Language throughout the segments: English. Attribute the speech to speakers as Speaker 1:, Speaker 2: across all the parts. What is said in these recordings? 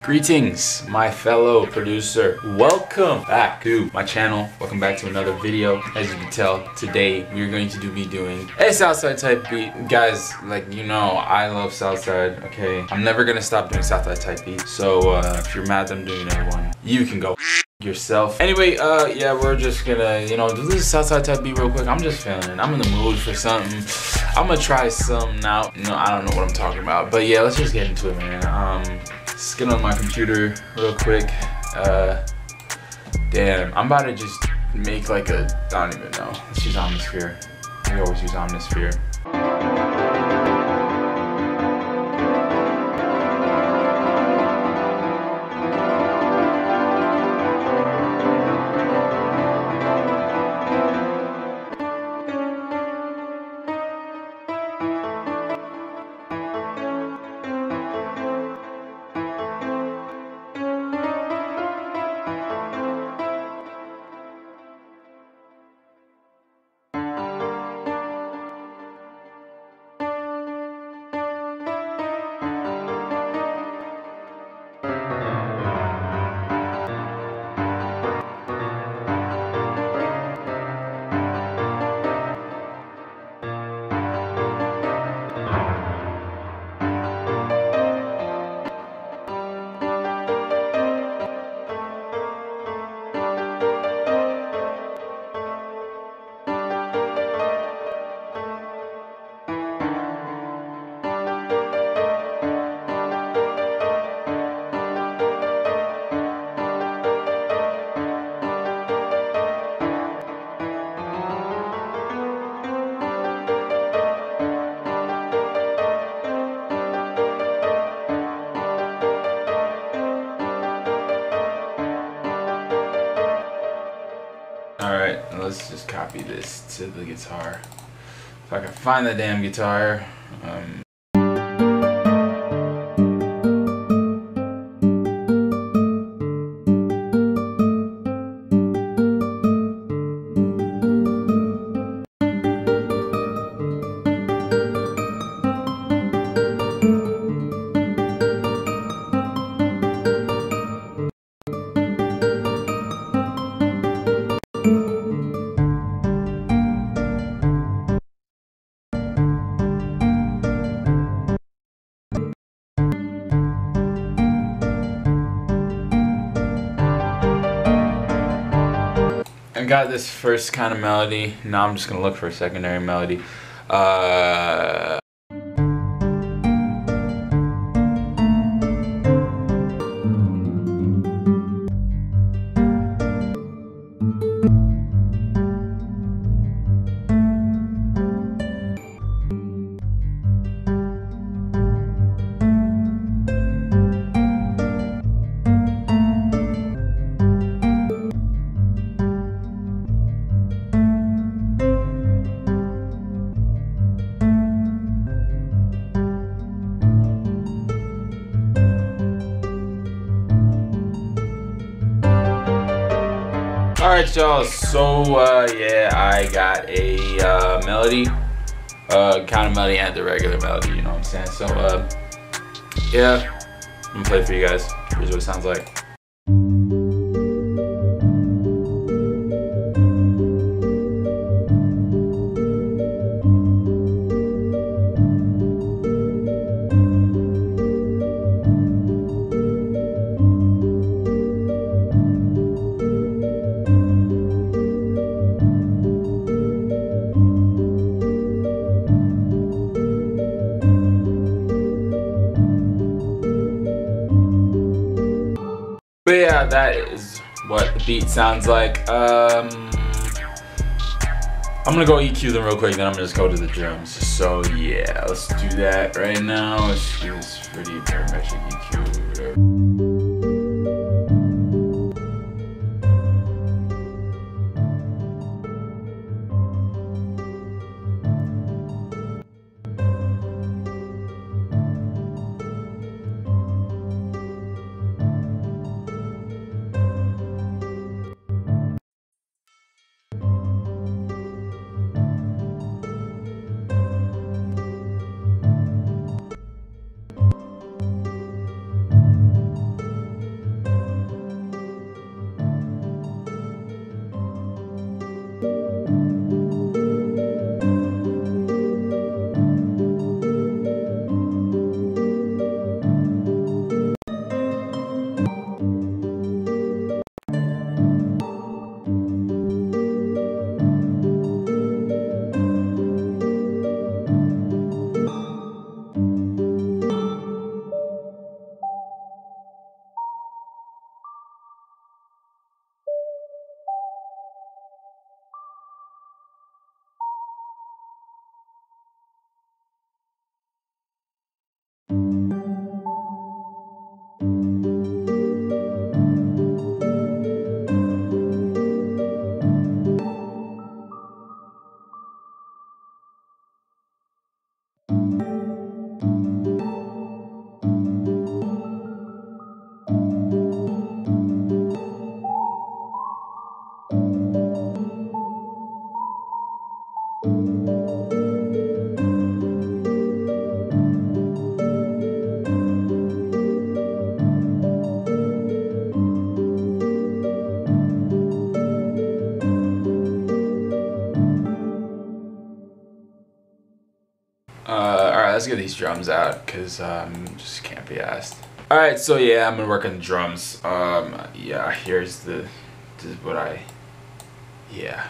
Speaker 1: Greetings, my fellow producer. Welcome back to my channel. Welcome back to another video. As you can tell, today we're going to be doing a Southside type beat. Guys, like you know, I love Southside, okay? I'm never gonna stop doing Southside type beats. So if you're mad that I'm doing another one, you can go yourself. Anyway, yeah, we're just gonna, you know, do this Southside type beat real quick. I'm just feeling it. I'm in the mood for something. I'm gonna try something out. You know, I don't know what I'm talking about. But yeah, let's just get into it, man. Let's get on my computer real quick. Damn, I'm about to just make like a, I don't even know. Let's use omnisphere. We always use omnisphere. Alright, let's just copy this to the guitar. If I can find the damn guitar. I got this first kind of melody. Now I'm just gonna look for a secondary melody. Alright y'all, so yeah, I got a melody, kind of melody and the regular melody, you know what I'm saying? So yeah, I'm gonna play it for you guys. Here's what it sounds like. But yeah, that is what the beat sounds like. I'm gonna go EQ them real quick, then I'm gonna just go to the drums. So yeah, let's do that right now. Let's do this pretty parametric EQ, whatever. let's get these drums out because just can't be asked. All right, so yeah, I'm gonna work on the drums. Yeah, here's this is what I, yeah.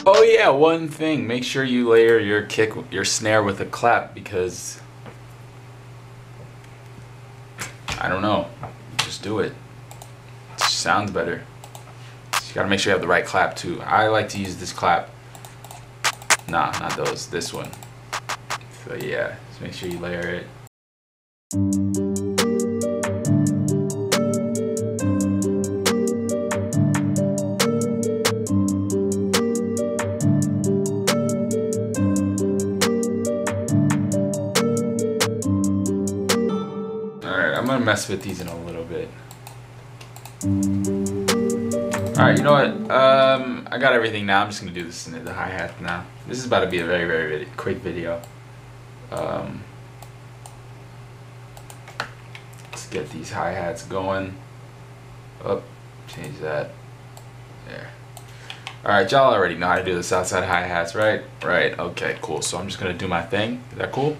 Speaker 1: Oh yeah, one thing, make sure you layer your snare with a clap, because I don't know, just do it. It just sounds better. You gotta make sure you have the right clap too. I like to use this clap. Nah, not those, this one. So yeah, just make sure you layer it. I'm gonna mess with these in a little bit. Alright, you know what? I got everything now. I'm just gonna do this in the hi-hat now. This is about to be a very quick video. Let's get these hi-hats going. Oh, change that. There. Alright, y'all already know how to do the Southside hi-hats, right? Right, okay, cool. So I'm just gonna do my thing. Is that cool?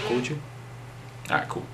Speaker 1: Cool with you? Alright, cool.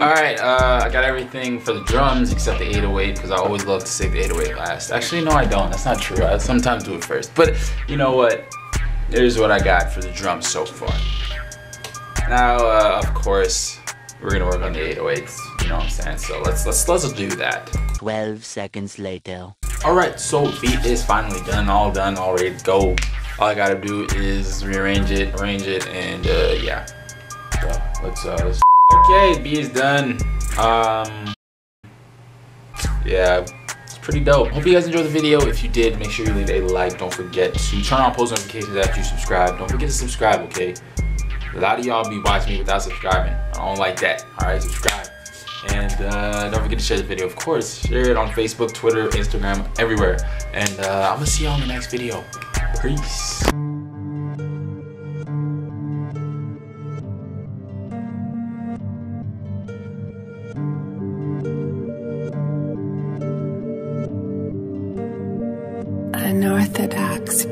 Speaker 1: Alright, I got everything for the drums except the 808 because I always love to save the 808 last. Actually, no, I don't. That's not true. I sometimes do it first. But you know what? Here's what I got for the drums so far. Now, of course, we're gonna work on the 808s. You know what I'm saying? So let's do that.
Speaker 2: 12 seconds later.
Speaker 1: Alright, so beat is finally done, all ready to go. All I gotta do is rearrange it, arrange it, and yeah. So let's okay, beat is done. Yeah, it's pretty dope. Hope you guys enjoyed the video. If you did, make sure you leave a like. Don't forget to turn on post notifications after you subscribe. Don't forget to subscribe, okay? A lot of y'all be watching me without subscribing. I don't like that. Alright, subscribe. And don't forget to share the video, of course. Share it on Facebook, Twitter, Instagram, everywhere. And I'm gonna see you all in the next video. Peace.
Speaker 3: Unorthodox